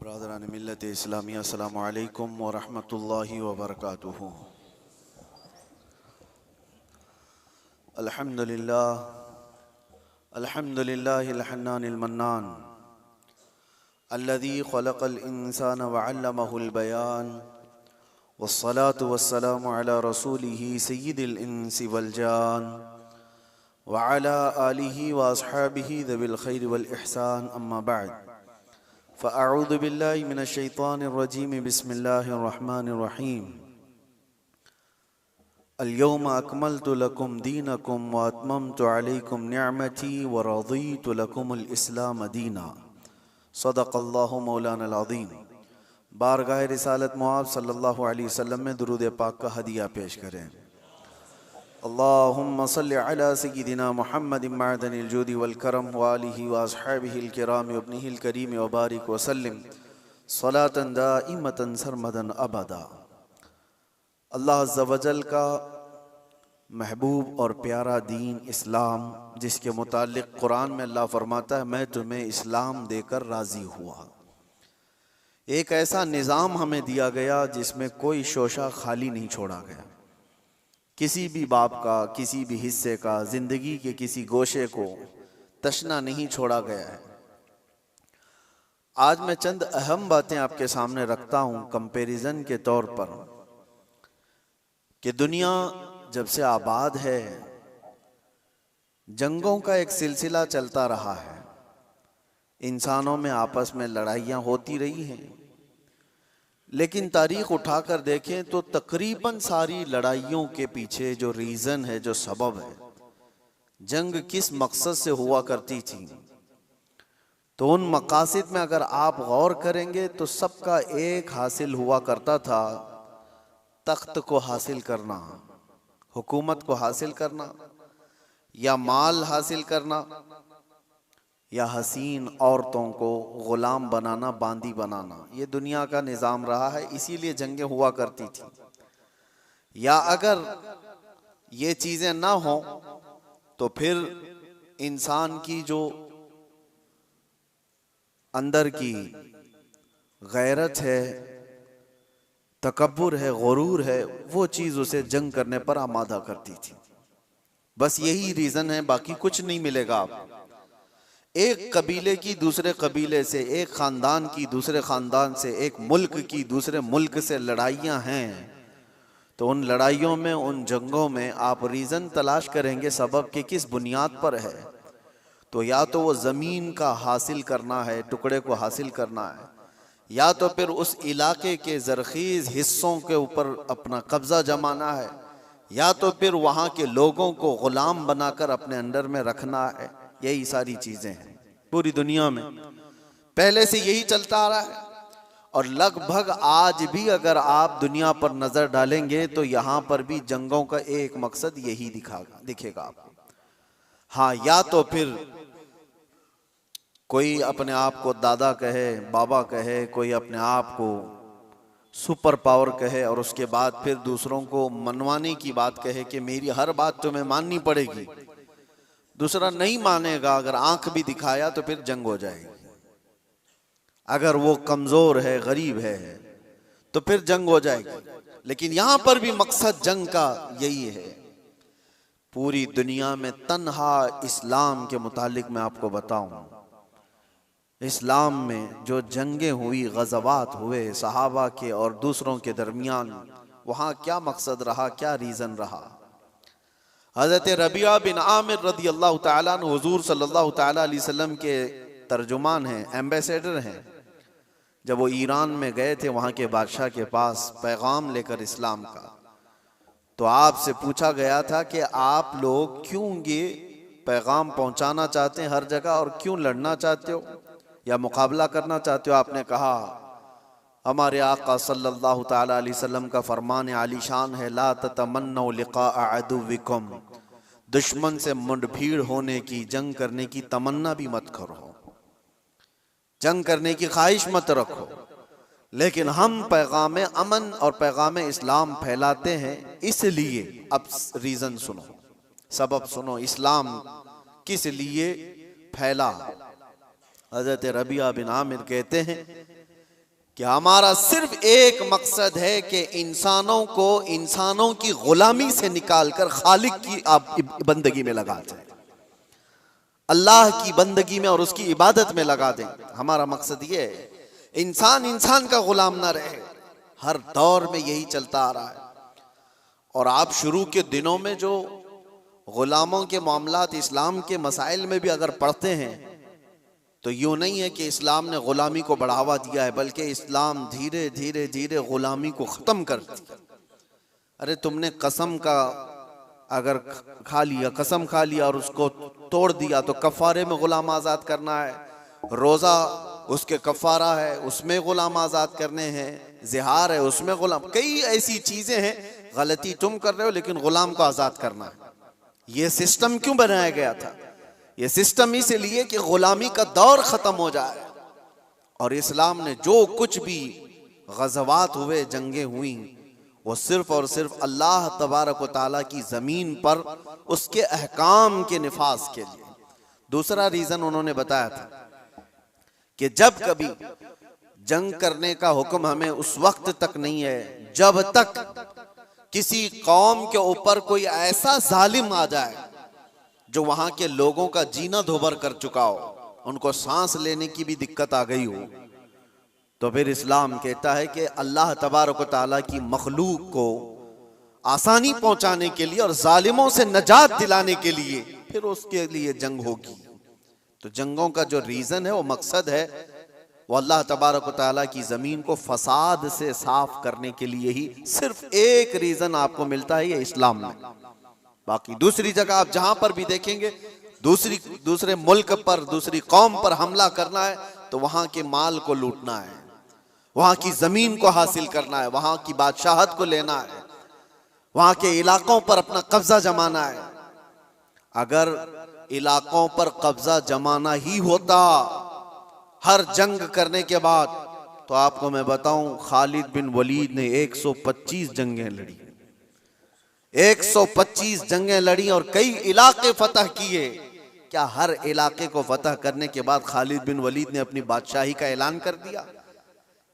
ब्रादरान मिल्लत इस्लामिया अस्सलामु अलैकुम व रहमतुल्लाहि व बरकातुहू। अल्हम्दुलिल्लाहिल हन्नानिल मन्नान अल्लज़ी खलक़ल इंसान व अल्लमहुल बयान वस्सलातु वस्सलामु अला रसूलिही सय्यिदिल इंसी वल जान व अला आलिही व अस्हाबिही ज़विल खैरि वल इहसान अम्मा बअद फ़अऊज़ु बिल्लाहि मिनश शैतानिर रजीम बिस्मिल्लाहिर रहमानिर रहीम। अल-यौम अकमलतु लकुम दीनकुम व अतममतु अलैकुम निअमती व रज़ीतु लकुमुल इस्लाम दीना। सदक़ल्लाहु मौलानल अज़ीम। बारगाह रिसालत मुआज़ सल्लल्लाहु अलैहि वसल्लम में दुरूद पाक का हदिया पेश करें। अल्लाहुम्मा सल्लि अला सय्यिदिना मुहम्मदिन मअदनिल जूदि वल करम व आलिहि व अस्हाबिहिल किराम व इब्निहिल करीम व बारिक व सल्लिम सलातन दाइमतन सरमदन अबदा। अल्लाह अज़्ज़ा वजल का महबूब और प्यारा दीन इस्लाम, जिसके मुतालिक कुरान में अल्लाह फरमाता है मैं तुम्हें इस्लाम देकर राज़ी हुआ। एक ऐसा निज़ाम हमें दिया गया जिसमें कोई शोशा खाली नहीं छोड़ा गया। किसी भी बाप का, किसी भी हिस्से का, जिंदगी के किसी गोशे को तशना नहीं छोड़ा गया है। आज मैं चंद अहम बातें आपके सामने रखता हूं कंपैरिजन के तौर पर कि दुनिया जब से आबाद है जंगों का एक सिलसिला चलता रहा है, इंसानों में आपस में लड़ाइयाँ होती रही हैं, लेकिन तारीख उठाकर देखें तो तकरीबन सारी लड़ाइयों के पीछे जो रीज़न है, जो सबब है, जंग किस मकसद से हुआ करती थी, तो उन मकासद में अगर आप गौर करेंगे तो सबका एक हासिल हुआ करता था, तख्त को हासिल करना, हुकूमत को हासिल करना, या माल हासिल करना, या हसीन औरतों को गुलाम बनाना, बांदी बनाना। ये दुनिया का निज़ाम रहा है, इसीलिए जंगें हुआ करती थी। या अगर ये चीज़ें ना हो तो फिर इंसान की जो अंदर की गैरत है, तकब्बुर है, गुरूर है, वो चीज़ उसे जंग करने पर आमादा करती थी। बस यही रीज़न है, बाकी कुछ नहीं मिलेगा। आप एक कबीले की दूसरे कबीले से, एक ख़ानदान की दूसरे ख़ानदान से, एक मुल्क की दूसरे मुल्क से लड़ाइयाँ हैं, तो उन लड़ाइयों में, उन जंगों में आप रीज़न तलाश करेंगे सबब के किस बुनियाद पर है। तो या तो वो ज़मीन का हासिल करना है, टुकड़े को हासिल करना है, या तो फिर उस इलाके के ज़रख़ीज़ हिस्सों के ऊपर अपना कब्ज़ा जमाना है, या तो फिर वहाँ के लोगों को ग़ुलाम बनाकर अपने अंडर में रखना है। यही सारी चीज़ें हैं पूरी दुनिया में, पहले से यही चलता आ रहा है। और लगभग आज भी अगर आप दुनिया पर नज़र डालेंगे तो यहाँ पर भी जंगों का एक मकसद यही दिखेगा आपको। हाँ, या तो फिर कोई अपने आप को दादा कहे, बाबा कहे, कोई अपने आप को सुपर पावर कहे और उसके बाद फिर दूसरों को मनवाने की बात कहे कि मेरी हर बात तुम्हें माननी पड़ेगी। दूसरा नहीं मानेगा, अगर आंख भी दिखाया तो फिर जंग हो जाएगी। अगर वो कमजोर है, गरीब है, तो फिर जंग हो जाएगी। लेकिन यहां पर भी मकसद जंग का यही है। पूरी दुनिया में तन्हा इस्लाम के मुतालिक मैं आपको बताऊं, इस्लाम में जो जंगें हुई, गज़वात हुए सहाबा के और दूसरों के दरमियान, वहां क्या मकसद रहा, क्या रीजन रहा। हज़रत रबिया बिन आमिर रदी अल्लाह ताला अन्हु हुज़ूर सल्लल्लाहु ताला अलैहि वसल्लम के तर्जुमान हैं, एम्बेसडर हैं। जब वो ईरान में गए थे वहाँ के बादशाह के पास पैगाम लेकर इस्लाम का, तो आपसे पूछा गया था कि आप लोग क्यों ये पैगाम पहुँचाना चाहते हैं हर जगह, और क्यों लड़ना चाहते हो या मुकाबला करना चाहते हो। आपने कहा हमारे आका सल्लल्लाहु ताला अलैहि वसल्लम का फरमान आलीशान है, ला ततमन्नौ लिक़ा अदुव्विकुम, दुश्मन से मुठभीड़ होने की, जंग करने की तमन्ना भी मत करो, जंग करने की ख्वाहिश मत रखो। लेकिन हम पैगाम अमन और पैगाम इस्लाम फैलाते हैं, इसलिए अब रीज़न सुनो, सबब सुनो, इस्लाम किस लिए फैला। हज़रत रबिया बिन आमिर कहते हैं कि हमारा सिर्फ एक मकसद है कि इंसानों को इंसानों की गुलामी से निकालकर खालिक की आप बंदगी में लगा दें, अल्लाह की बंदगी में और उसकी इबादत में लगा दें। हमारा मकसद ये है इंसान इंसान का गुलाम ना रहे। हर दौर में यही चलता आ रहा है। और आप शुरू के दिनों में जो गुलामों के मामलात इस्लाम के मसाइल में भी अगर पढ़ते हैं तो यूं नहीं है कि इस्लाम ने गुलामी को बढ़ावा दिया है, बल्कि इस्लाम धीरे धीरे धीरे गुलामी को खत्म कर दिया। अरे तुमने कसम का अगर खा लिया, कसम खा लिया और उसको तोड़ दिया तो कफारे में गुलाम आजाद करना है, रोजा उसके कफारा है उसमें गुलाम आजाद करने हैं, जिहार है उसमें गुलाम, कई ऐसी चीजें हैं। गलती तुम कर रहे हो लेकिन गुलाम को आजाद करना है। ये सिस्टम क्यों बनाया गया था? ये सिस्टम इसलिए कि गुलामी का दौर खत्म हो जाए। और इस्लाम ने जो कुछ भी गज़वात हुए, जंगें हुई, वो सिर्फ और सिर्फ अल्लाह तबारक व तआला की जमीन पर उसके अहकाम के निफाज के लिए। दूसरा रीजन उन्होंने बताया था कि जब कभी जंग करने का हुक्म हमें उस वक्त तक नहीं है जब तक किसी कौम के ऊपर कोई ऐसा जालिम आ जाए जो वहां के लोगों का जीना धोबर कर चुका हो, उनको सांस लेने की भी दिक्कत आ गई हो, तो फिर इस्लाम कहता है कि अल्लाह तबारक व तआला की मखलूक को आसानी पहुंचाने के लिए और जालिमों से नजात दिलाने के लिए फिर उसके लिए जंग होगी। तो जंगों का जो रीजन है, वो मकसद है, वो अल्लाह तबारक व तआला की जमीन को फसाद से साफ करने के लिए ही सिर्फ एक रीजन आपको मिलता है, ये इस्लाम में। बाकी दूसरी जगह आप जहां पर भी देखेंगे, दूसरे मुल्क पर, दूसरी कौम पर हमला करना है तो वहां के माल को लूटना है, वहां की जमीन को हासिल करना है, वहां की बादशाहत को लेना है, वहां के इलाकों पर अपना कब्जा जमाना है। अगर इलाकों पर कब्जा जमाना ही होता हर जंग करने के बाद, तो आपको मैं बताऊं खालिद बिन वलीद ने 125 जंगें लड़ी, 125 जंगें लड़ी और कई इलाके फतह किए। क्या हर इलाके को फतह करने के बाद खालिद बिन वलीद ने अपनी बादशाही का ऐलान कर दिया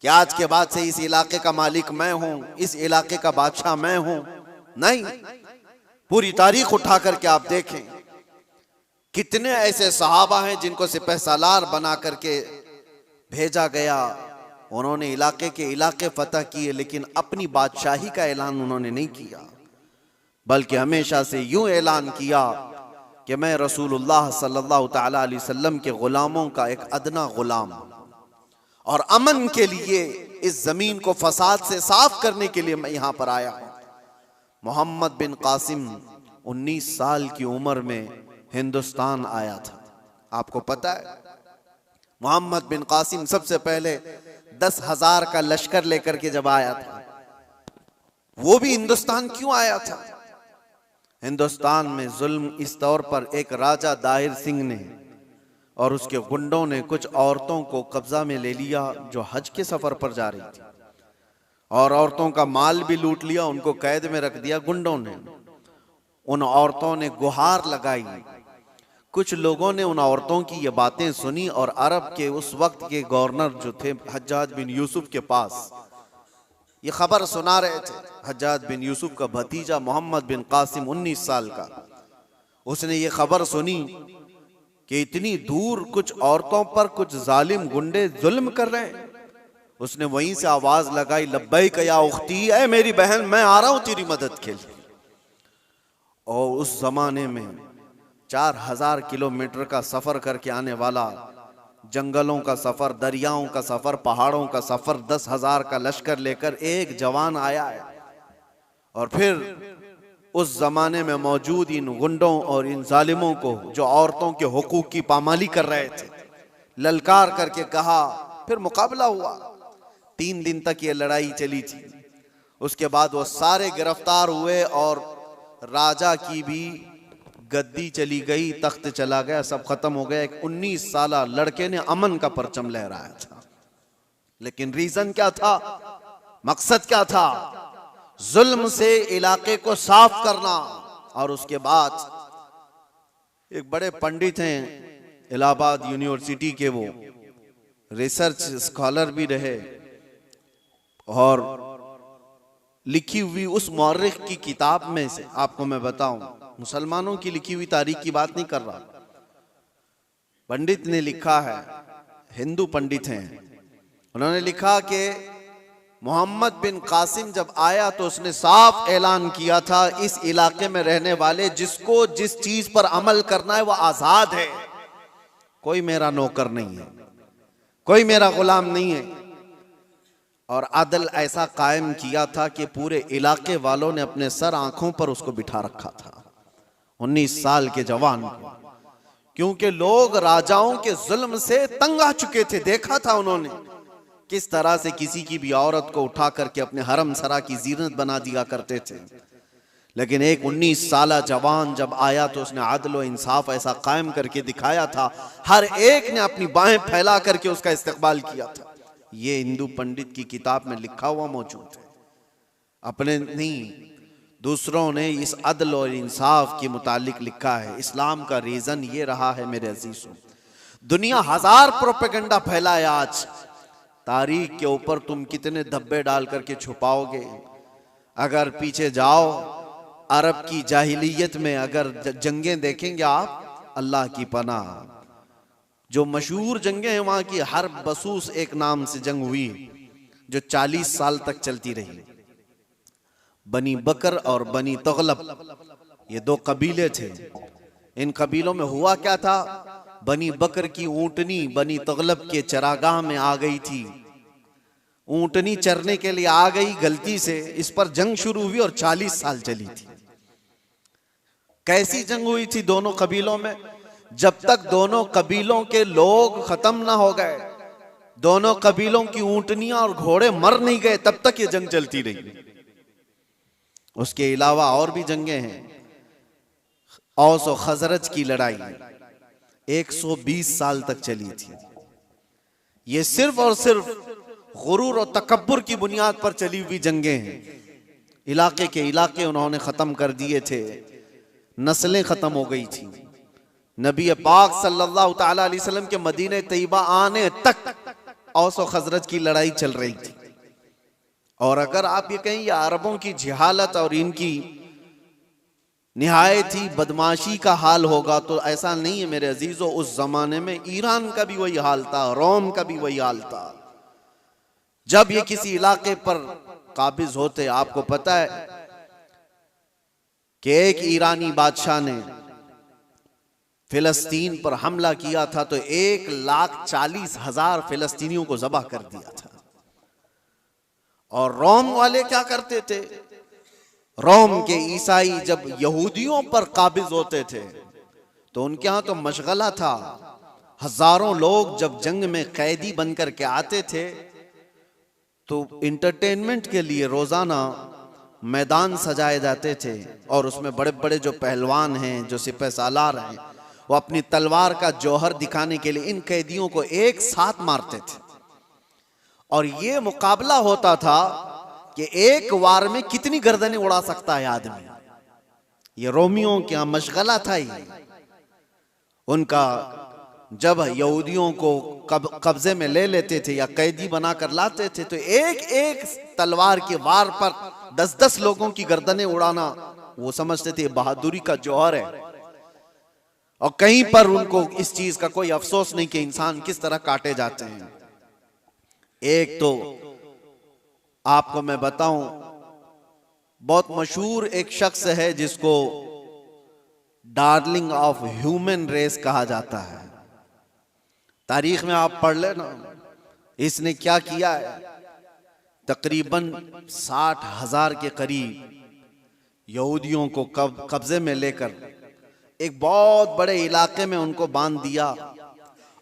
कि आज के बाद से इस इलाके का मालिक मैं हूं, इस इलाके का बादशाह मैं हूं? नहीं। पूरी तारीख उठा करके आप देखें, कितने ऐसे सहाबा हैं जिनको सिपहसालार बना करके भेजा गया, उन्होंने इलाके के इलाके फतह किए, लेकिन अपनी बादशाही का ऐलान उन्होंने नहीं किया, बल्कि हमेशा से यूं ऐलान किया कि मैं रसूलुल्लाह सल्लल्लाहु तआला अलैहि वसल्लम के गुलामों का एक अदना गुलाम, और अमन के लिए इस जमीन को फसाद से साफ करने के लिए मैं यहां पर आया हूं। मोहम्मद बिन कासिम 19 साल की उम्र में हिंदुस्तान आया था। आपको पता है मोहम्मद बिन कासिम सबसे पहले 10,000 का लश्कर लेकर के जब आया था, वो भी हिंदुस्तान क्यों आया था? हिंदुस्तान में जुल्म इस तौर पर एक राजा दाहिर सिंह ने और उसके गुंडों ने कुछ औरतों को कब्जा में ले लिया जो हज के सफर पर जा रही थी, और औरतों का माल भी लूट लिया, उनको कैद में रख दिया गुंडों ने। उन औरतों ने गुहार लगाई। कुछ लोगों ने उन औरतों की ये बातें सुनी और अरब के उस वक्त के गवर्नर जो थे हज्जाज बिन यूसुफ के पास ये खबर सुना रहे थे। हज्जाज बिन यूसुफ का भतीजा मोहम्मद बिन कासिम 19 साल का, उसने ये खबर सुनी कि इतनी दूर कुछ औरतों पर कुछ जालिम गुंडे जुल्म कर रहे हैं। उसने वहीं से आवाज लगाई, लब्बैक या उख्ती, ऐ मेरी बहन मैं आ रहा हूं तेरी मदद के लिए। और उस जमाने में 4000 किलोमीटर का सफर करके आने वाला, जंगलों का सफर, दरियाओं का सफर, पहाड़ों का सफर, 10,000 का लश्कर लेकर एक जवान आया है। और फिर उस जमाने में मौजूद इन गुंडों और इन जालिमों को जो औरतों के हुकूक की पामाली कर रहे थे, ललकार करके कहा। फिर मुकाबला हुआ, 3 दिन तक ये लड़ाई चली थी। उसके बाद वो सारे गिरफ्तार हुए और राजा की भी गद्दी चली गई, तख्त चला गया, सब खत्म हो गया। एक 19 साला लड़के ने अमन का परचम लहराया था, लेकिन रीजन क्या था, मकसद क्या था? जुल्म से इलाके को साफ करना। और उसके बाद एक बड़े पंडित हैं इलाहाबाद यूनिवर्सिटी के, वो रिसर्च स्कॉलर भी रहे, और लिखी हुई उस मौर्रिख की किताब में से आपको मैं बताऊं, मुसलमानों की लिखी हुई तारीख की बात नहीं कर रहा, पंडित ने लिखा है, हिंदू पंडित हैं, उन्होंने लिखा कि मोहम्मद बिन कासिम जब आया तो उसने साफ ऐलान किया था, इस इलाके में रहने वाले जिसको जिस चीज पर अमल करना है वो आजाद है, कोई मेरा नौकर नहीं है, कोई मेरा गुलाम नहीं है। और अदल ऐसा कायम किया था कि पूरे इलाके वालों ने अपने सर आंखों पर उसको बिठा रखा था, 19 साल के जवान को, क्योंकि लोग राजाओं के जुल्म से तंग आ चुके थे। देखा था उन्होंने किस तरह से किसी की भी औरत को उठा करके अपने हरम सरा की जीनत बना दिया करते थे। लेकिन एक 19 साला जवान जब आया तो उसने अदल व इंसाफ ऐसा कायम करके दिखाया था, हर एक ने अपनी बाहें फैला करके उसका इस्तकबाल किया था। ये हिंदू पंडित की किताब में लिखा हुआ मौजूद है, अपने नहीं दूसरों ने इस अदल और इंसाफ के मुतालिक लिखा है। इस्लाम का रीजन ये रहा है मेरे अजीजों, दुनिया हजार प्रोपेगेंडा फैलाए आज, तारीख के ऊपर तुम कितने धब्बे डाल करके छुपाओगे। अगर पीछे जाओ अरब की जाहिलियत में अगर जंगें देखेंगे आप, अल्लाह की पनाह, जो मशहूर जंगें हैं वहां की, हर्ब बसूस एक नाम से जंग हुई जो 40 साल तक चलती रही। बनी बकर और बनी तगलब, ये 2 कबीले थे। इन कबीलों में हुआ क्या था, बनी बकर की ऊंटनी बनी तगलब के चरागाह में आ गई थी, ऊंटनी चरने के लिए आ गई गलती से, इस पर जंग शुरू हुई और 40 साल चली थी। कैसी जंग हुई थी दोनों कबीलों में, जब तक दोनों कबीलों के लोग खत्म ना हो गए, दोनों कबीलों की ऊंटनियां और घोड़े मर नहीं गए, तब तक ये जंग चलती रही। उसके अलावा और भी जंगें हैं, औस और खजरज की लड़ाई 120 साल तक चली थी। ये सिर्फ और सिर्फ गुरूर और तकब्बुर की बुनियाद पर चली हुई जंगें हैं। इलाके के इलाके उन्होंने खत्म कर दिए थे, नस्लें खत्म हो गई थी। नबी पाक सल्लल्लाहु ताला अलैहि वसल्लम के मदीने तैयबा आने तक औस और खजरज की लड़ाई चल रही थी। और अगर आप ये कहें ये अरबों की जिहालत और इनकी निहायत ही बदमाशी का हाल होगा, तो ऐसा नहीं है मेरे अजीजों। उस जमाने में ईरान का भी वही हाल था, रोम का भी वही हाल था। जब ये किसी इलाके पर काबिज होते, आपको पता है कि एक ईरानी बादशाह ने फिलिस्तीन पर हमला किया था तो 1,40,000 फिलिस्तीनियों को ज़बह कर दिया था। और रोम वाले क्या करते थे, रोम के ईसाई जब यहूदियों पर काबिज होते थे तो उनके यहां तो मशगला था। हजारों लोग जब जंग में कैदी बनकर के आते थे तो इंटरटेनमेंट के लिए रोजाना मैदान सजाए जाते थे, और उसमें बड़े बड़े जो पहलवान हैं, जो सिपह सालार हैं, वो अपनी तलवार का जौहर दिखाने के लिए इन कैदियों को एक साथ मारते थे। और ये मुकाबला होता था कि एक वार में कितनी गर्दनें उड़ा सकता है आदमी। ये रोमियों का मशगला था ही उनका। जब यहूदियों को कब्जे में ले लेते थे या कैदी बनाकर लाते थे तो एक एक तलवार के वार पर 10-10 लोगों की गर्दनें उड़ाना वो समझते थे बहादुरी का जौहर है। और कहीं पर उनको इस चीज का कोई अफसोस नहीं कि इंसान किस तरह काटे जाते हैं। एक तो आपको मैं बताऊं, बहुत मशहूर एक शख्स है जिसको डार्लिंग ऑफ ह्यूमन रेस कहा जाता है। तारीख में आप पढ़ लेना, इसने क्या किया है। तकरीबन 60,000 के करीब यहूदियों को कब्जे में लेकर एक बहुत बड़े इलाके में उनको बांध दिया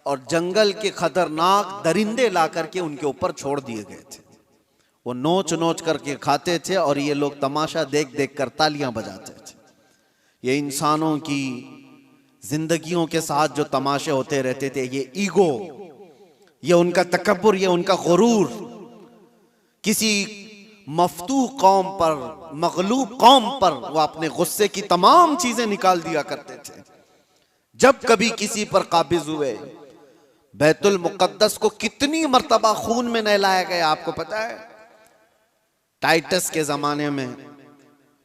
और जंगल के खतरनाक दरिंदे ला करके उनके ऊपर छोड़ दिए गए थे। वो नोच नोच करके खाते थे और ये लोग तमाशा देख देख कर तालियां बजाते थे। ये इंसानों की जिंदगियों के साथ जो तमाशे होते रहते थे, ये ईगो, ये उनका तकब्बुर, ये उनका गुरूर, किसी मफतूह कौम पर, मगलूब कौम पर वो अपने गुस्से की तमाम चीजें निकाल दिया करते थे। जब कभी किसी पर काबिज हुए, बैतुल मुकद्दस को कितनी मर्तबा खून में नहलाया गया आपको पता है। टाइटस के जमाने में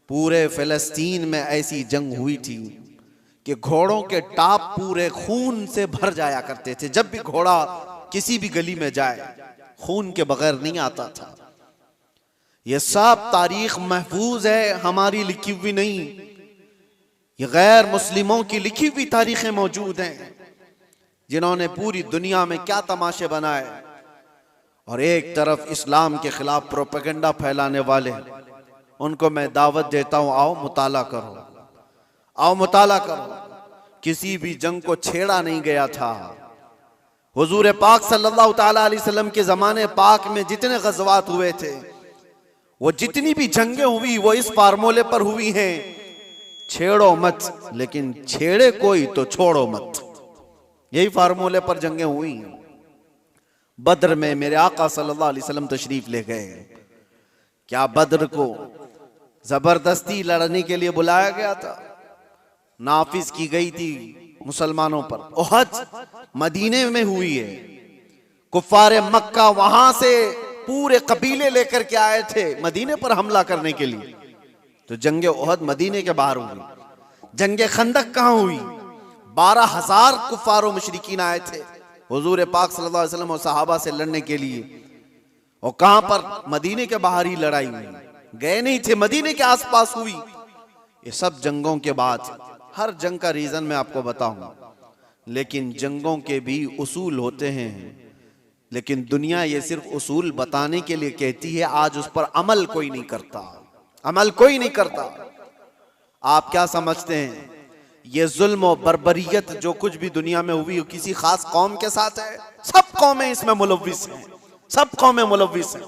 पूरे फिलिस्तीन में ऐसी जंग हुई थी कि घोड़ों के टाप पूरे खून से भर जाया करते थे। जब भी घोड़ा किसी भी गली में जाए खून के बगैर नहीं आता था। ये सब तारीख महफूज है, हमारी लिखी हुई नहीं, ये गैर मुस्लिमों की लिखी हुई तारीखें मौजूद हैं, जिन्होंने पूरी दुनिया में क्या तमाशे बनाए। और एक तरफ इस्लाम के खिलाफ प्रोपेगेंडा फैलाने वाले, उनको मैं दावत देता हूं, आओ मुताला करो, आओ मुताला करो। किसी भी जंग को छेड़ा नहीं गया था। हुजूर पाक सल्लल्लाहु ताला अलैहि वसल्लम के जमाने पाक में जितने गज़वात हुए थे, वो जितनी भी जंगें हुई वो इस फार्मूले पर हुई हैं, छेड़ो मत, लेकिन छेड़े कोई तो छोड़ो मत। यही फार्मूले पर जंगें हुई। बद्र में मेरे आका सल्लल्लाहु अलैहि वसल्लम तशरीफ ले गए। क्या बद्र को जबरदस्ती लड़ने के लिए बुलाया गया था? नाफिज की गई थी मुसलमानों पर। ओहद मदीने में हुई है। कुफारे मक्का वहां से पूरे कबीले लेकर के आए थे मदीने पर हमला करने के लिए। तो जंगे ओहद मदीने के बाहर हुई। जंगे खंदक कहां हुई? 12,000 कुफार और मुशरिकीन आए थे हुजूर पाक सल्लल्लाहु अलैहि वसल्लम और सहाबा से लड़ने के लिए। और कहां पर? मदीने के बाहर ही लड़ाई हुई, गए नहीं थे, मदीने के आसपास हुई। ये सब जंगों के बाद, हर जंग का रीजन मैं आपको बताऊंगा, लेकिन जंगों के भी उसूल होते हैं। लेकिन दुनिया ये सिर्फ उसूल बताने के लिए कहती है, आज उस पर अमल कोई नहीं करता, अमल कोई नहीं करता। आप क्या समझते हैं ये जुल्म और बर्बरियत जो कुछ भी दुनिया में हुई किसी खास कौम के साथ है? सब कौमें इसमें मुलव्विस हैं, सब कौमें मुलव्विस हैं।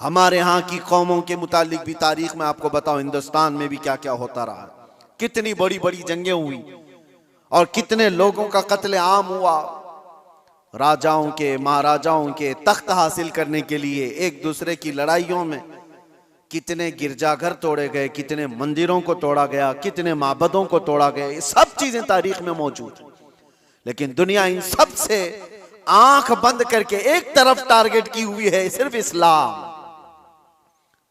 हमारे यहाँ की कौमों के मुतालिक भी तारीख में आपको बताओ, हिंदुस्तान में भी क्या क्या होता रहा, कितनी बड़ी बड़ी जंगें हुई और कितने लोगों का कत्ले आम हुआ। राजाओं के, महाराजाओं के तख्त हासिल करने के लिए एक दूसरे की लड़ाइयों में कितने गिरजाघर तोड़े गए, कितने मंदिरों को तोड़ा गया, कितने माबदों को तोड़ा गया। ये सब चीजें तारीख में मौजूद है। लेकिन दुनिया इन सब से आंख बंद करके एक तरफ टारगेट की हुई है, सिर्फ इस्लाम,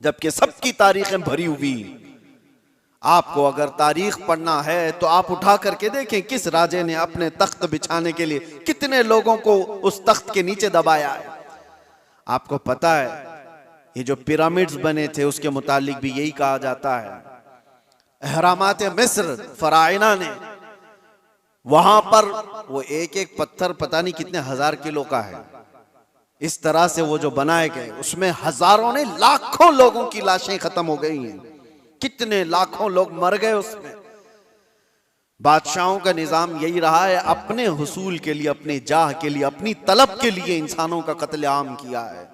जबकि सबकी तारीखें भरी हुई। आपको अगर तारीख पढ़ना है तो आप उठा करके देखें किस राजे ने अपने तख्त बिछाने के लिए कितने लोगों को उस तख्त के नीचे दबाया है। आपको पता है ये जो पिरामिड्स बने थे उसके मुतालिक भी यही कहा जाता है। अहरामात मिस्र फराइना ने, वहां पर वो एक एक पत्थर पता नहीं कितने हजार किलो का है, इस तरह से वो जो बनाए गए, उसमें हजारों ने, लाखों लोगों की लाशें खत्म हो गई हैं, कितने लाखों लोग मर गए उसमें। बादशाहों का निजाम यही रहा है, अपने हुसूल के लिए, अपने जाह के लिए, अपनी तलब के लिए इंसानों का कत्लेआम किया है,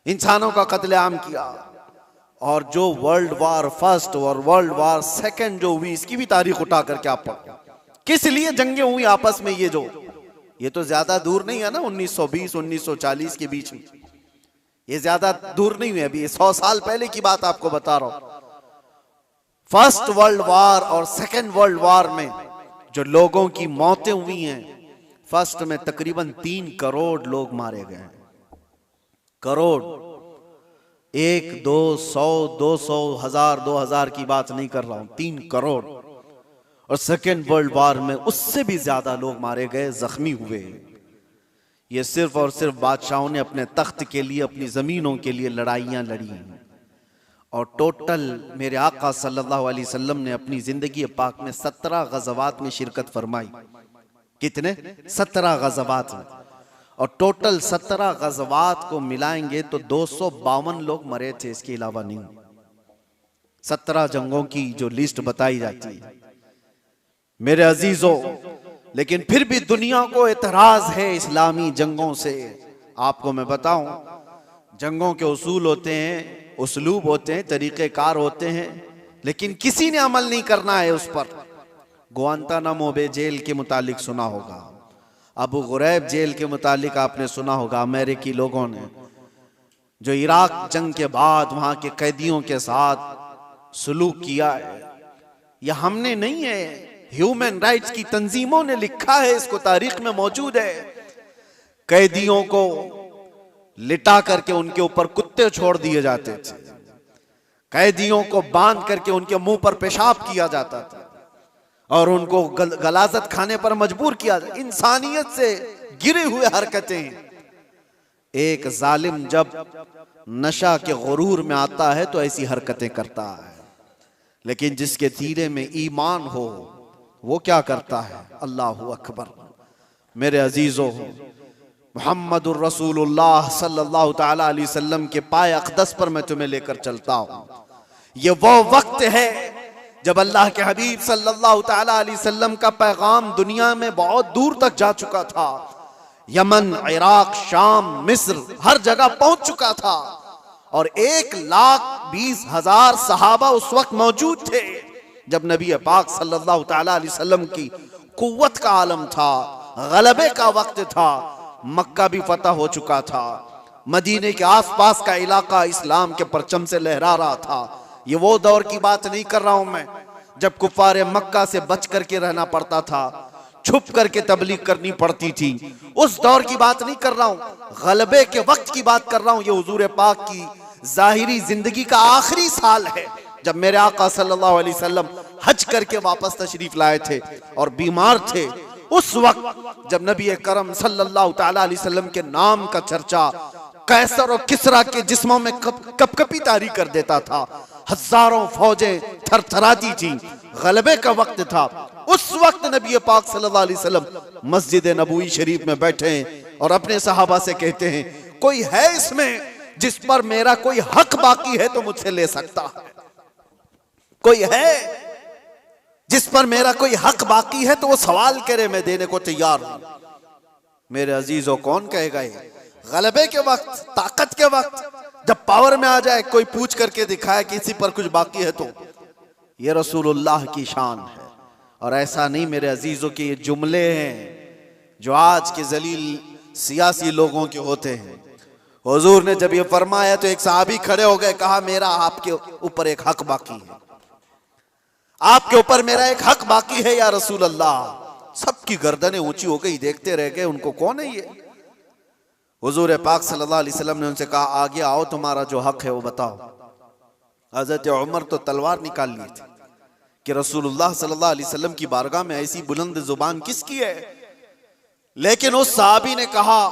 इंसानों का कत्लेआम किया। और जो वर्ल्ड वार फर्स्ट और वर्ल्ड वार सेकंड जो हुई, इसकी भी तारीख उठा करके आप पढ़ो, किस लिए जंगें हुई आपस में। ये तो ज्यादा दूर नहीं है ना, 1920 1940 के बीच में, ये ज्यादा दूर नहीं हुई, अभी 100 साल पहले की बात आपको बता रहा हूं। फर्स्ट वर्ल्ड वार और सेकंड वर्ल्ड वार में जो लोगों की मौतें हुई हैं, फर्स्ट में तकरीबन 3 करोड़ लोग मारे गए हैं। करोड़, 1 2 100 200 1000 2000 की बात नहीं कर रहा हूं, 3 करोड़। और सेकेंड वर्ल्ड वार में उससे भी ज्यादा लोग मारे गए, जख्मी हुए। ये सिर्फ और सिर्फ बादशाहों ने अपने तख्त के लिए, अपनी जमीनों के लिए लड़ाइयां लड़ी। और टोटल मेरे आका सल्लल्लाहु अलैहि वसल्लम ने अपनी जिंदगी पाक में 17 गज़वात में शिरकत फरमाई। कितने? 17 गज़वात में। और टोटल 17 गज़वात को मिलाएंगे तो 252 लोग मरे थे, इसके अलावा नहीं। 17 जंगों की जो लिस्ट बताई जाती है मेरे अजीजों, लेकिन फिर भी दुनिया को एतराज है इस्लामी जंगों से। आपको मैं बताऊं, जंगों के उसूल होते हैं, उसलूब होते हैं, तरीक़ेकार होते हैं, लेकिन किसी ने अमल नहीं करना है उस पर। गुआंतानामो बे जेल के मुतालिक सुना होगा, अबू गुरैब जेल के मुतालिक आपने सुना होगा। अमेरिकी लोगों ने जो इराक जंग के बाद वहां के कैदियों के साथ सलूक किया है, यह हमने नहीं है, ह्यूमन राइट्स की तंजीमों ने लिखा है, इसको तारीख में मौजूद है। कैदियों को लिटा करके उनके ऊपर कुत्ते छोड़ दिए जाते थे, कैदियों को बांध करके उनके मुंह पर पेशाब किया जाता था और उनको गलाजत खाने पर मजबूर किया जाता। इंसानियत से गिरे हुए हरकतें। एक जालिम जब नशा के गुरूर में आता है तो ऐसी हरकतें करता है, लेकिन जिसके सीने में ईमान हो वो क्या करता है? अल्लाहु अकबर। मेरे अजीजों, मुहम्मदुर रसूलुल्लाह सल्लल्लाहु तआला अलैहि वसल्लम के पाए अक़दस पर मैं तुम्हें लेकर चलता हूं। ये वो वक्त है जब अल्लाह के हबीब सल्लल्लाहु तआला अलैहि वसल्लम का पैगाम दुनिया में बहुत दूर तक जा चुका था। यमन, इराक, शाम, मिस्र, हर जगह पहुंच चुका था और 1,20,000 सहाबा उस वक्त मौजूद थे जब नबी पाक सल्लल्लाहु तआला अलैहि वसल्लम की कुव्वत का आलम था, गलबे का वक्त था। मक्का भी फतह हो चुका था, मदीने के आसपास का इलाका इस्लाम के परचम से लहरा रहा था। ये वो दौर की बात नहीं कर रहा हूं मैं जब कुफारे मक्का से बच करके रहना पड़ता था, छुप करके तबलीग करनी पड़ती थी। उस दौर की बात नहीं कर रहा हूं, गलबे के वक्त की बात कर रहा हूं। ये हुजूर पाक की जाहिरी जिंदगी का आखिरी साल है जब मेरे आका सल्लल्लाहु अलैहि वसल्लम हज करके वापस तशरीफ लाए थे और बीमार थे। उस वक्त जब नबी करम सल्लल्लाहु तआला अलैहि वसल्लम के नाम का चर्चा कैसर और किसरा के जिस्मों में कपकपी तारी कर देता था, हजारों फौजें थरथराती थी, गलबे का वक्त था। उस वक्त नबी पाक सल्लल्लाहु अलैहि वसल्लम मस्जिद नबवी शरीफ में बैठे हैं और अपने सहाबा से कहते हैं, कोई है इसमें जिस पर मेरा कोई हक बाकी है तो मुझसे ले सकता है? कोई है जिस पर मेरा कोई हक बाकी है तो वो सवाल करे, मैं देने को तैयार हूं। मेरे अजीजों, कौन कहेगा ये? गलबे के वक्त, ताकत के वक्त, जब पावर में आ जाए कोई पूछ करके दिखाए किसी पर कुछ बाकी है तो ये रसूलुल्लाह की शान है। और ऐसा नहीं मेरे अजीजों के ये जुमले हैं जो आज के जलील सियासी लोगों के होते हैं। हुजूर ने जब ये फरमाया तो एक सहाबी खड़े हो गए, कहा मेरा आपके ऊपर एक हक बाकी है, आपके ऊपर मेरा एक हक बाकी है या रसूल अल्लाह। सबकी गर्दनें ऊंची हो गई, देखते रह गए उनको, कौन है ये? हुजूर पाक सल्लल्लाहु अलैहि वसल्लम ने उनसे कहा, आगे आओ, तुम्हारा जो हक है वो बताओ। हजरत उमर तो तलवार निकाल ली थी कि रसूलुल्लाह सल्लल्लाहु अलैहि वसल्लम की बारगाह में ऐसी बुलंद जुबान किसकी है? लेकिन उस सहाबी ने कहा,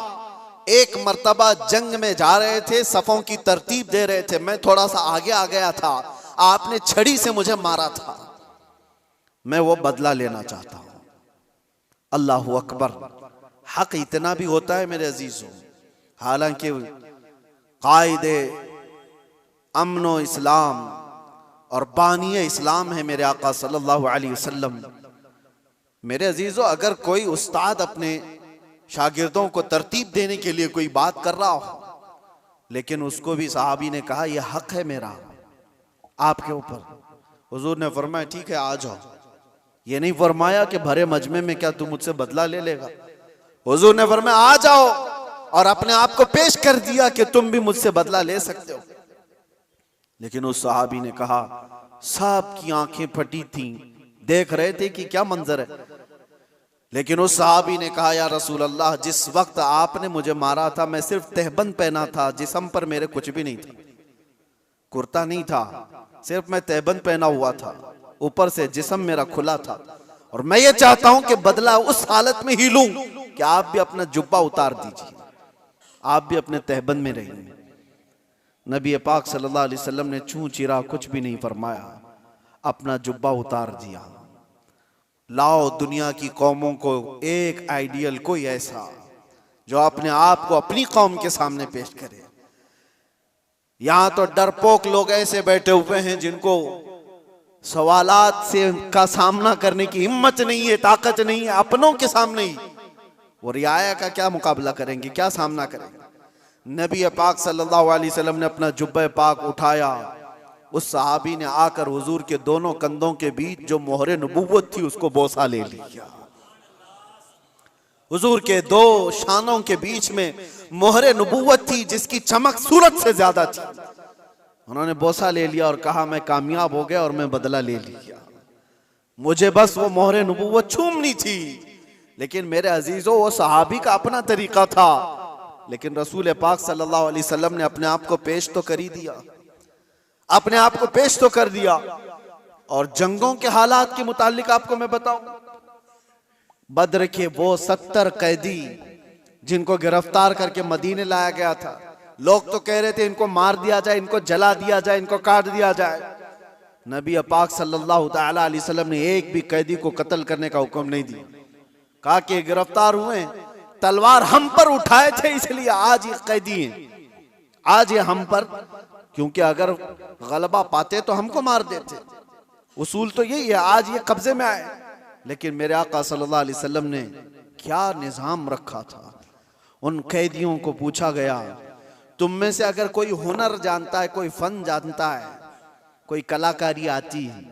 एक मर्तबा जंग में जा रहे थे, सफों की तरतीब दे रहे थे, मैं थोड़ा सा आगे आ गया था, आपने छड़ी से मुझे मारा था, मैं वो बदला लेना चाहता हूं। अल्लाहु अकबर। हक इतना भी होता है मेरे अजीजों। हालांकि कायदे अमनो इस्लाम और बानिए इस्लाम है मेरे आका सल्लल्लाहु अलैहि वसल्लम। मेरे अजीजों, अगर कोई उस्ताद अपने शागिर्दों को तरतीब देने के लिए कोई बात कर रहा हो, लेकिन उसको भी सहाबी ने कहा यह हक है मेरा आपके ऊपर, हुजूर ने फरमाया ठीक है आ जाओ। ये नहीं फरमाया कि भरे मजमे में क्या तू मुझसे बदला ले लेगा। हुजूर ने फरमाया आ जाओ और अपने आप को पेश कर दिया कि तुम भी मुझसे बदला ले सकते हो। लेकिन उस सहाबी ने कहा, सब की आंखें फटी थीं, देख रहे थे कि क्या मंजर है। लेकिन उस सहाबी ने कहा, या रसूल अल्लाह, जिस वक्त आपने मुझे मारा था मैं सिर्फ तहबंद पहना था, जिस्म पर मेरे कुछ भी नहीं था, कुर्ता नहीं था, सिर्फ मैं तहबंद पहना हुआ था, ऊपर से जिस्म मेरा खुला था। और मैं ये चाहता हूं कि बदला उस हालत में ही लूं कि आप भी अपना जुब्बा उतार दीजिए, आप भी अपने तहबंद में रहिए। नबी पाक सल्लल्लाहु अलैहि वसल्लम ने छू चिरा कुछ भी नहीं फरमाया, अपना जुब्बा उतार दिया। लाओ दुनिया की कौमों को एक आइडियल, कोई ऐसा जो अपने आप को अपनी कौम के सामने पेश करे। यहां तो डरपोक लोग ऐसे बैठे हुए हैं जिनको सवालात से का सामना करने की हिम्मत नहीं है, ताकत नहीं है। अपनों के सामने ही वो रियाया का क्या मुकाबला करेंगे, क्या सामना करेंगे। नबी पाक सल्लल्लाहु अलैहि वसल्लम ने अपना जुब्बा पाक उठाया, उस सहाबी ने आकर हुजूर के दोनों कंधों के बीच जो मोहरे नबुव्वत थी उसको बोसा ले लिया। हुजूर के दो शानों के बीच में मोहरे नबुव्वत थी जिसकी चमक सूरत से ज्यादा थी। उन्होंने बोसा ले लिया और कहा, मैं कामयाब हो गया और मैं बदला ले लिया, मुझे बस वो मोहरे नबुव्वत छूमनी थी। लेकिन मेरे अजीजों, वो सहाबी का अपना तरीका था, लेकिन रसूल पाक सल्लल्लाहु अलैहि वसल्लम ने अपने आप को पेश तो कर ही दिया, अपने आप को पेश तो कर दिया। और जंगों के हालात के मुतालिक आपको मैं बताऊं, बद्र के वो 70 कैदी जिनको गिरफ्तार करके मदीने लाया गया था, लोग तो कह रहे थे इनको मार दिया जाए, इनको जला दिया जाए, इनको काट दिया जाए। नबी पाक सल्लल्लाहु ताला अलैहि वसल्लम ने एक भी कैदी को कत्ल करने का हुक्म नहीं दिया। कहा कि गिरफ्तार हुए, तलवार हम पर उठाए थे इसलिए आज ये कैदी हैं, आज ये हम पर, क्योंकि अगर गलबा पाते तो हमको मार देते। उसूल तो यही है, आज ये कब्जे में आए। लेकिन मेरे आका सल्लल्लाहु अलैहि वसल्लम ने क्या निजाम रखा था। उन कैदियों को पूछा गया, तुम में से अगर कोई हुनर जानता है, कोई फन जानता है, कोई कलाकारी आती है,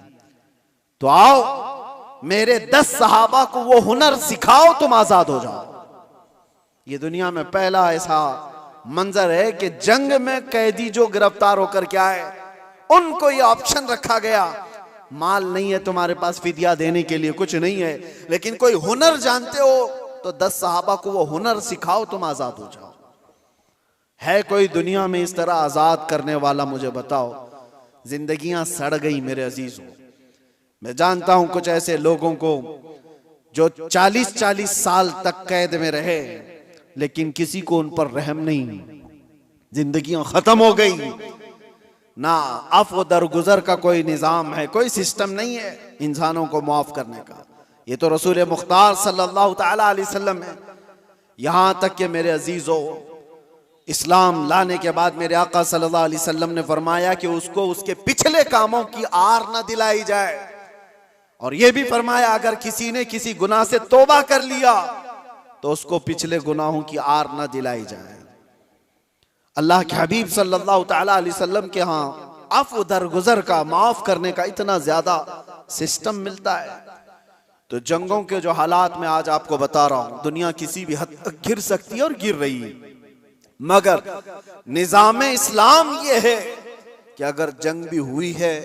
तो आओ मेरे 10 सहाबा को वो हुनर सिखाओ, तुम आजाद हो जाओ। ये दुनिया में पहला ऐसा मंजर है कि जंग में कैदी जो गिरफ्तार होकर के आए, उनको ये ऑप्शन रखा गया, माल नहीं है तुम्हारे पास फिदिया देने के लिए, कुछ नहीं है, लेकिन कोई हुनर जानते हो तो 10 सहाबा को वो हुनर सिखाओ, तुम आजाद हो जाओ। है कोई दुनिया में इस तरह आजाद करने वाला? मुझे बताओ। जिंदगियां सड़ गई मेरे अजीजों। मैं जानता हूं कुछ ऐसे लोगों को जो 40-40 साल तक कैद में रहे, लेकिन किसी को उन पर रहम नहीं, जिंदगियां खत्म हो गई, ना अफ़्व दरगुजर का कोई निजाम है, कोई सिस्टम नहीं है इंसानों को माफ करने का। ये तो रसूल मुख्तार सल्लल्लाहु ताला अलैहि वसल्लम है। यहां तक कि मेरे अजीजों, इस्लाम लाने के बाद मेरे आका सल्लल्लाहु अलैहि वसल्लम ने फरमाया कि उसको उसके पिछले कामों की आर न दिलाई जाए, और यह भी फरमाया अगर किसी ने किसी गुनाह से तौबा कर लिया तो उसको पिछले गुनाहों की आर न दिलाई जाए। अल्लाह के हबीब सल्लल्लाहु ताला अलैहि वसल्लम के यहाँ अफ़्व दरगुजर का, माफ करने का इतना ज्यादा सिस्टम मिलता है। तो जंगों के जो हालात में आज आपको बता रहा हूं, दुनिया किसी भी हद तक गिर सकती है और गिर रही है, मगर निजाम इस्लाम ये है कि अगर जंग भी हुई है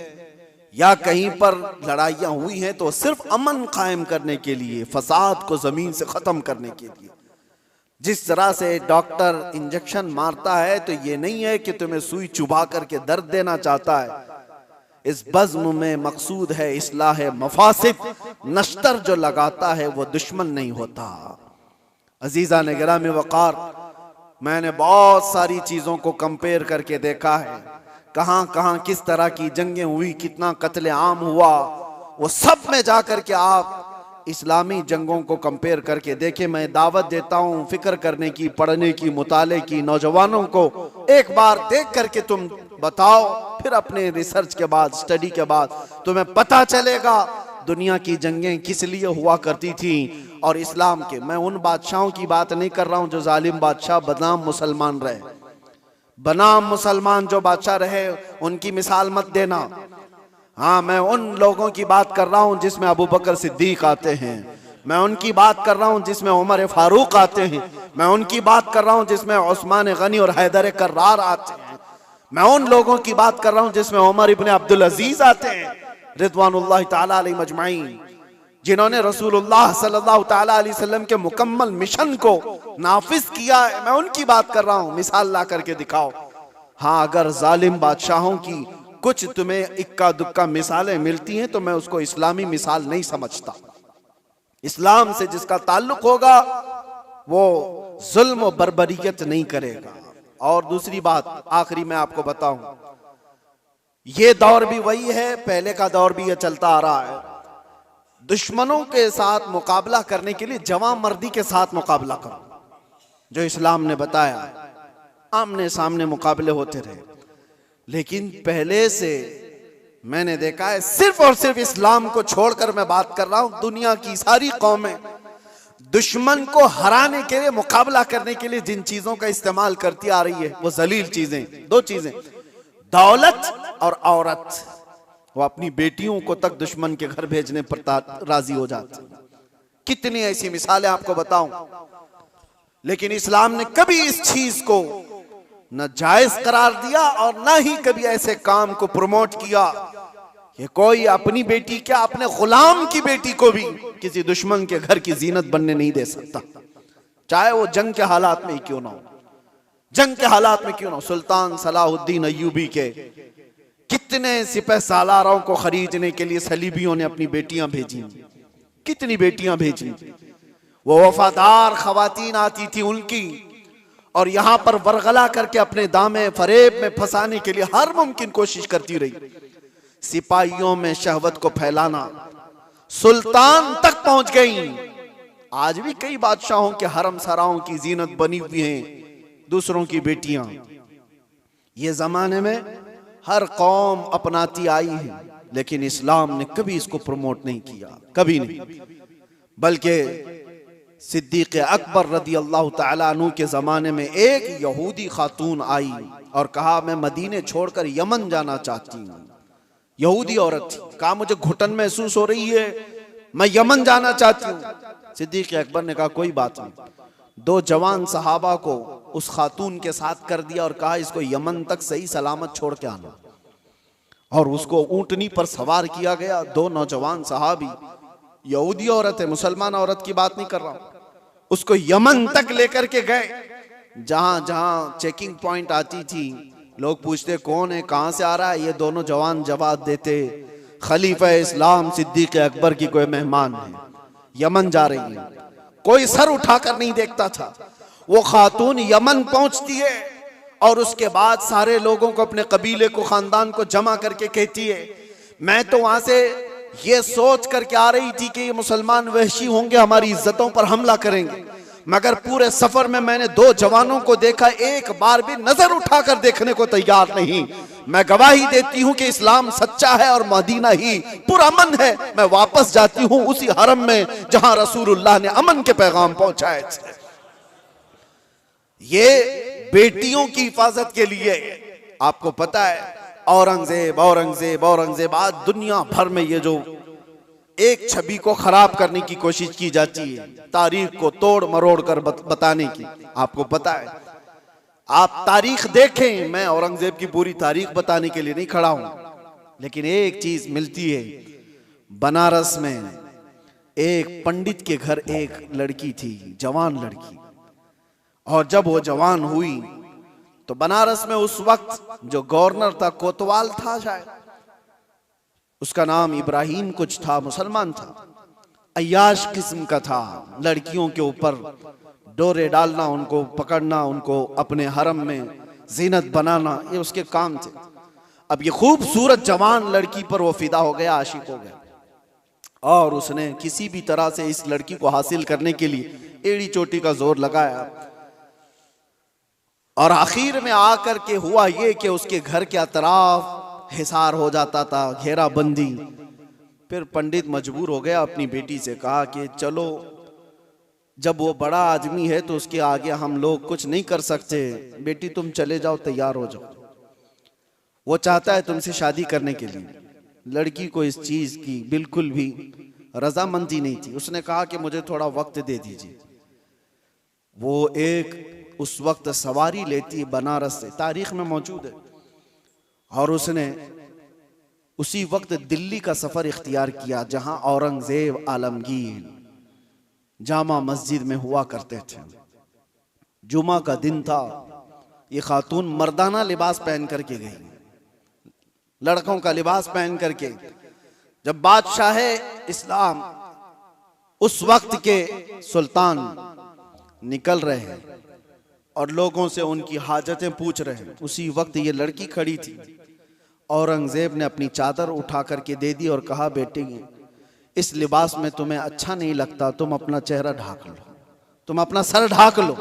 या कहीं पर लड़ाइयां हुई हैं तो सिर्फ अमन कायम करने के लिए, फसाद को जमीन से खत्म करने के लिए। जिस तरह से डॉक्टर इंजेक्शन मारता है तो ये नहीं है कि तुम्हें सुई चुभा करके दर्द देना चाहता है, इस बज़्म में मकसूद है इस्लाह मफासिद। नश्तर जो लगाता है वो दुश्मन नहीं होता। अजीजा ने गिरामी वक़ार, मैंने बहुत सारी चीजों को कंपेयर करके देखा है, कहां कहां किस तरह की जंगें हुई, कितना कत्ले आम हुआ, वो सब में जाकर के आप इस्लामी जंगों को कंपेयर करके देखें। मैं दावत देता हूं फिक्र करने की, पढ़ने की, मुताले की। नौजवानों को एक बार देख करके तुम बताओ, फिर अपने रिसर्च के बाद, स्टडी के बाद तुम्हें पता चलेगा दुनिया की जंगें किस लिए हुआ करती थी और इस्लाम के। मैं उन बादशाहों की बात नहीं कर रहा हूं जो जालिम बादशाह बदनाम मुसलमान रहे, बनाम मुसलमान जो बादशाह रहे उनकी मिसाल मत देना। हाँ, मैं उन लोगों की बात कर रहा हूं जिसमें अबू बकर सिद्दीक आते हैं, मैं उनकी बात कर रहा हूं जिसमें उमर फारूक आते हैं, मैं उनकी बात कर रहा हूं जिसमें उस्मान गनी और हैदर कर्रार आते हैं, मैं उन लोगों की बात कर रहा हूं जिसमें उमर इब्न अब्दुल अजीज आते हैं रिदवानुल्लाह ताला अलैहिम अजमाइन, जिन्होंने रसूलुल्लाह सल्लल्लाहु ताला अलैहि वसल्लम के मुकम्मल मिशन को नाफिज किया है। मैं उनकी बात कर रहा हूं, मिसाल ला करके दिखाओ। हाँ, अगर जालिम बादशाहों की कुछ तुम्हें इक्का दुक्का मिसालें मिलती हैं तो मैं उसको इस्लामी मिसाल नहीं समझता। इस्लाम से जिसका ताल्लुक होगा वो जुल्म और बर्बरियत नहीं करेगा। और दूसरी बात, आखिरी मैं आपको बताऊं, ये दौर भी वही है, पहले का दौर भी ये चलता आ रहा है। दुश्मनों के साथ मुकाबला करने के लिए जवां मर्दी के साथ मुकाबला करो, जो इस्लाम ने बताया। आमने सामने मुकाबले होते रहे, लेकिन पहले से मैंने देखा है, सिर्फ और सिर्फ इस्लाम को छोड़कर मैं बात कर रहा हूं, दुनिया की सारी कौमें दुश्मन को हराने के लिए, मुकाबला करने के लिए जिन चीजों का इस्तेमाल करती आ रही है वो जलील चीजें, दो चीजें, दौलत और औरत। वो अपनी बेटियों को तक दुश्मन के घर भेजने पर राजी हो जाते। कितनी ऐसी मिसालें आपको बताऊं। लेकिन इस्लाम ने कभी इस चीज को न जायज करार दिया और न ही कभी ऐसे काम को प्रमोट किया कि कोई अपनी बेटी क्या, अपने गुलाम की बेटी को भी किसी दुश्मन के घर की जीनत बनने नहीं दे सकता, चाहे वो जंग के हालात में ही क्यों ना हो। जंग के हालात में क्यों ना, सुल्तान सलाहुद्दीन अय्यूबी के कितने सिपह सालारों को खरीदने के लिए सलीबियों ने अपनी बेटियां भेजी, कितनी बेटियां भेजी। वो वफादार खवातीन आती थी उनकी, और यहां पर वरगला करके अपने दामे फरेब में फंसाने के लिए हर मुमकिन कोशिश करती रही। सिपाहियों में शहवत को फैलाना सुल्तान तक पहुंच गई। आज भी कई बादशाहों के हरम सराओं की जीनत बनी हुई हैं दूसरों की बेटियां। ये जमाने में हर कौम अपनाती आई है, लेकिन इस्लाम ने कभी इसको प्रमोट नहीं किया, कभी नहीं। बल्कि सिद्दीक अकबर रदी अल्लाह ताला अन्हु के जमाने में एक यहूदी खातून आई और कहा मैं मदीने छोड़कर यमन जाना चाहती हूँ। यहूदी औरत थी, कहा मुझे घुटन महसूस हो रही है, मैं यमन जाना चाहती हूँ। सिद्दीक अकबर ने कहा कोई बात नहीं। 2 जवान सहाबा को उस खातून के साथ कर दिया और कहा इसको यमन तक सही सलामत छोड़ के आना, और उसको ऊंटनी पर सवार किया गया। 2 नौजवान सहाबी, यहूदी औरत है, मुसलमान औरत की बात नहीं कर रहा हूं, उसको यमन तक लेकर के गए। जहां जहां चेकिंग पॉइंट आती थी, लोग पूछते कौन है, कहां से आ रहा है, ये दोनों जवान जवाब देते खलीफा इस्लाम सिद्दीक अकबर की कोई मेहमान है, यमन जा रही है। कोई सर उठाकर नहीं देखता था। वो खातून यमन पहुंचती है और उसके बाद सारे लोगों को, अपने कबीले को, खानदान को जमा करके कहती है मैं तो वहां से ये सोच करके आ रही थी कि ये मुसलमान वहशी होंगे, हमारी इज्जतों पर हमला करेंगे, मगर पूरे सफर में मैंने 2 जवानों को देखा, एक बार भी नजर उठाकर देखने को तैयार नहीं। मैं गवाही देती हूं कि इस्लाम सच्चा है और मदीना ही पुरअमन है। मैं वापस जाती हूं उसी हरम में जहां रसूलुल्लाह ने अमन के पैगाम पहुंचाए थे। ये बेटियों की हिफाजत के लिए, आपको पता है औरंगजेब औरंगजेब औरंगजेब, आज दुनिया भर में ये जो एक छवि को खराब करने की कोशिश की जाती है, तारीख को तोड़ मरोड़ कर बताने की, आपको पता है। आप तारीख देखें, मैं औरंगजेब की पूरी तारीख बताने के लिए नहीं खड़ा हूं, लेकिन एक चीज मिलती है, बनारस में एक पंडित के घर एक लड़की थी, जवान लड़की, और जब वो जवान हुई तो बनारस में उस वक्त जो गवर्नर था, कोतवाल था शायद, उसका नाम इब्राहिम कुछ था, मुसलमान था, अय्याश किस्म का था। लड़कियों के ऊपर डोरे डालना, उनको पकड़ना, उनको अपने हरम में जीनत बनाना, ये उसके काम थे। अब ये खूबसूरत जवान लड़की पर वो फिदा हो गया, आशिक हो गया, और उसने किसी भी तरह से इस लड़की को हासिल करने के लिए एड़ी चोटी का जोर लगाया। और आखिर में आकर के हुआ ये कि उसके घर के अतराफ हिसार हो जाता था, घेराबंदी। फिर पंडित मजबूर हो गया, अपनी बेटी से कहा कि चलो, जब वो बड़ा आदमी है तो उसके आगे हम लोग कुछ नहीं कर सकते, बेटी तुम चले जाओ, तैयार हो जाओ। वो चाहता है तुमसे शादी करने के लिए। लड़की को इस चीज की बिल्कुल भी रजामंदी नहीं थी। उसने कहा कि मुझे थोड़ा वक्त दे दीजिए। वो एक उस वक्त सवारी लेती बनारस से, तारीख में मौजूद है, और उसने उसी वक्त दिल्ली का सफर इख्तियार किया जहां औरंगजेब आलमगीर जामा मस्जिद में हुआ करते थे। जुमा का दिन था। ये खातून मर्दाना लिबास पहन करके गई, लड़कों का लिबास पहन करके। जब बादशाह इस्लाम उस वक्त के सुल्तान निकल रहे हैं और लोगों से उनकी हाजतें पूछ रहे हैं, उसी वक्त ये लड़की खड़ी थी। औरंगजेब ने अपनी चादर उठा करके दे दी और कहा बेटी, इस लिबास में तुम्हें अच्छा नहीं लगता, तुम अपना चेहरा ढाक लो, तुम अपना सर ढाक लो,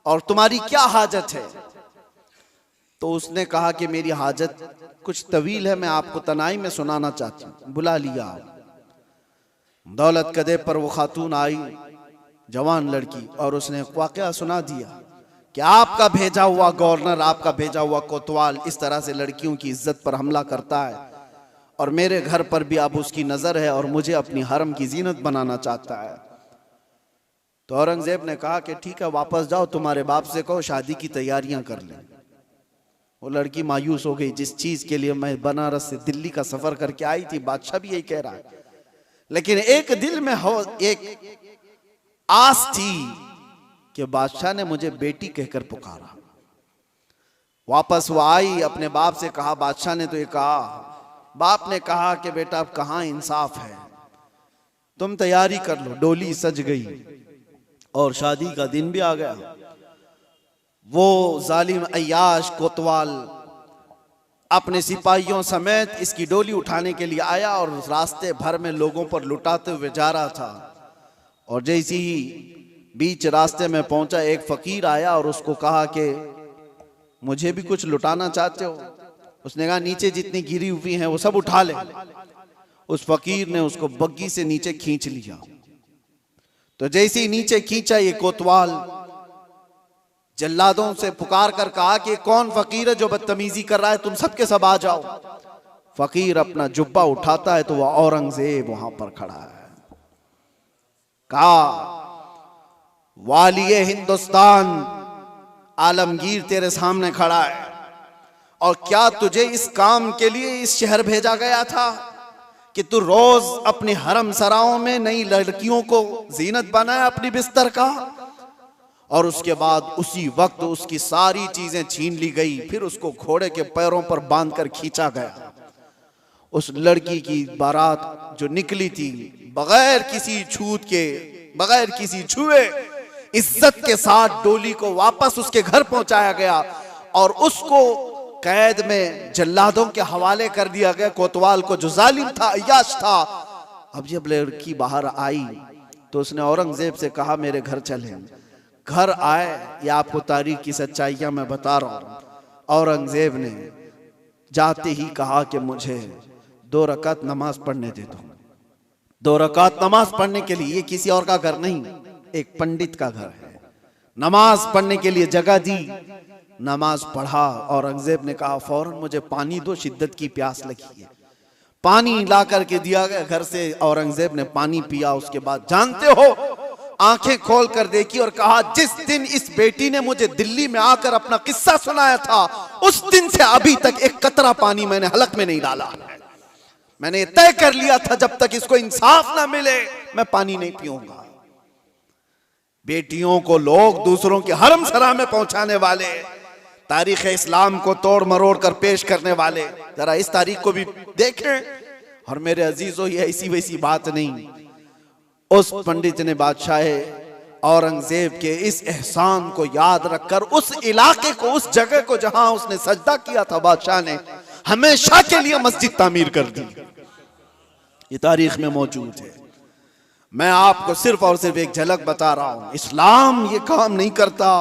और तुम्हारी क्या हाजत है। तो उसने कहा कि मेरी हाजत कुछ तवील है, मैं आपको तनाई में सुनाना चाहती हूँ। बुला लिया। दौलत कदे पर वो खातून आई, जवान लड़की, और उसने वाकया सुना दिया कि आपका भेजा हुआ गवर्नर, आपका भेजा हुआ कोतवाल इस तरह से लड़कियों की इज्जत पर हमला करता है, और मेरे घर पर भी अब उसकी नजर है और मुझे अपनी हरम की जीनत बनाना चाहता है। तो औरंगजेब ने कहा कि ठीक है, वापस जाओ, तुम्हारे बाप से कहो शादी की तैयारियां कर लें। वो लड़की मायूस हो गई, जिस चीज के लिए मैं बनारस से दिल्ली का सफर करके आई थी, बादशाह भी यही कह रहा है, लेकिन एक दिल में हो एक आस थी कि बादशाह ने मुझे बेटी कहकर पुकारा। वापस वो आई, अपने बाप से कहा बादशाह ने तो ये कहा। बाप ने कहा कि बेटा अब कहाँ इंसाफ है, तुम तैयारी कर लो। डोली सज गई और शादी का दिन भी आ गया। वो जालिम अय्याश कोतवाल अपने सिपाहियों समेत इसकी डोली उठाने के लिए आया और रास्ते भर में लोगों पर लुटाते हुए जा रहा था। और जैसे ही बीच रास्ते में पहुंचा, एक फकीर आया और उसको कहा कि मुझे भी कुछ लुटाना चाहते हो? उसने कहा नीचे जितनी गिरी हुई हैं वो सब उठा ले। उस फकीर ने उसको बग्गी से नीचे खींच लिया। तो जैसे ही नीचे खींचा, ये कोतवाल जल्लादों से पुकार कर कहा कि कौन फकीर है जो बदतमीजी कर रहा है, तुम सबके सब आ जाओ। फकीर अपना जुब्बा उठाता है तो वह औरंगजेब वहां पर खड़ा है। कहा वालिए हिंदुस्तान आलमगीर तेरे सामने खड़ा है, और क्या तुझे इस काम के लिए इस शहर भेजा गया था कि तू रोज अपने हरम सराओं में नई लड़कियों को जीनत बनाए अपनी बिस्तर का? और उसके बाद उसी वक्त उसकी सारी चीजें छीन ली गई, फिर उसको घोड़े के पैरों पर बांधकर खींचा गया। उस लड़की की बारात जो निकली थी बगैर किसी छूत के, बगैर किसी छुए, इज्जत के साथ डोली को वापस उसके घर पहुंचाया गया और उसको कैद में जल्लादों के हवाले कर दिया गया, कोतवाल को जो जालिम था, अय्याश था। अब जब लड़की बाहर आई तो उसने औरंगजेब से कहा मेरे घर चले। घर आए, या आपको तारीख की सच्चाइयां मैं बता रहा हूं। औरंगजेब ने जाते ही कहा कि मुझे 2 रकात नमाज पढ़ने दे दो। 2 रकात नमाज पढ़ने के लिए, ये किसी और का घर नहीं, एक पंडित का घर है। नमाज पढ़ने के लिए जगह दी, नमाज पढ़ा। औरंगजेब ने कहा फौरन मुझे पानी दो, शिद्दत की प्यास लगी है। पानी ला करके दिया गया घर से। औरंगजेब ने पानी पिया। उसके बाद जानते हो, आंखें खोल कर देखी और कहा जिस दिन इस बेटी ने मुझे दिल्ली में आकर अपना किस्सा सुनाया था, उस दिन से अभी तक एक कतरा पानी मैंने हलक में नहीं डाला। मैंने तय कर लिया था जब तक इसको इंसाफ ना मिले मैं पानी नहीं पीऊंगा। बेटियों को लोग दूसरों के हरम सरा में पहुंचाने वाले, तारीख इस्लाम को तोड़ मरोड़ कर पेश करने वाले, जरा इस तारीख को भी देखें। और मेरे अजीजों, ये ऐसी वैसी बात नहीं। उस पंडित ने बादशाह औरंगजेब के इस एहसान को याद रखकर उस इलाके को, उस जगह को जहां उसने सजदा किया था, बादशाह ने हमेशा के लिए मस्जिद तामीर कर दी। ये तारीख में मौजूद है। मैं आपको सिर्फ और सिर्फ एक झलक बता रहा हूं। इस्लाम ये काम नहीं करता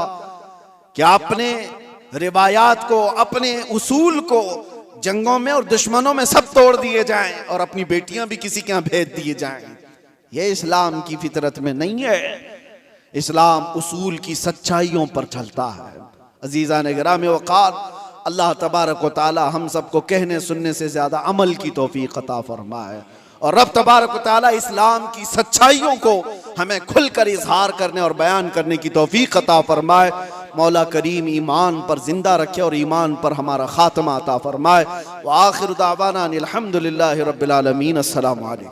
कि अपने रिवायात को, अपने उसूल को जंगों में और दुश्मनों में सब तोड़ दिए जाएं और अपनी बेटियां भी किसी के यहां भेज दिए जाएं। ये इस्लाम की फितरत में नहीं है। इस्लाम उसूल की सच्चाइयों पर चलता है। अजीज़ान गिराम वक़ार, अल्लाह तबारक व तआला हम सबको कहने सुनने से ज्यादा अमल की तौफीक अता फरमाए, और रब तबारक व तआला इस्लाम की सच्चाइयों को हमें खुलकर इजहार करने और बयान करने की तौफीक अता फरमाए। मौला करीम ईमान पर जिंदा रखे और ईमान पर हमारा खात्मा अता फरमाए। व आखिर दावाना अनिल हम्दुलिल्लाहि रब्बिल आलमीन। अस्सलामु अलैकुम।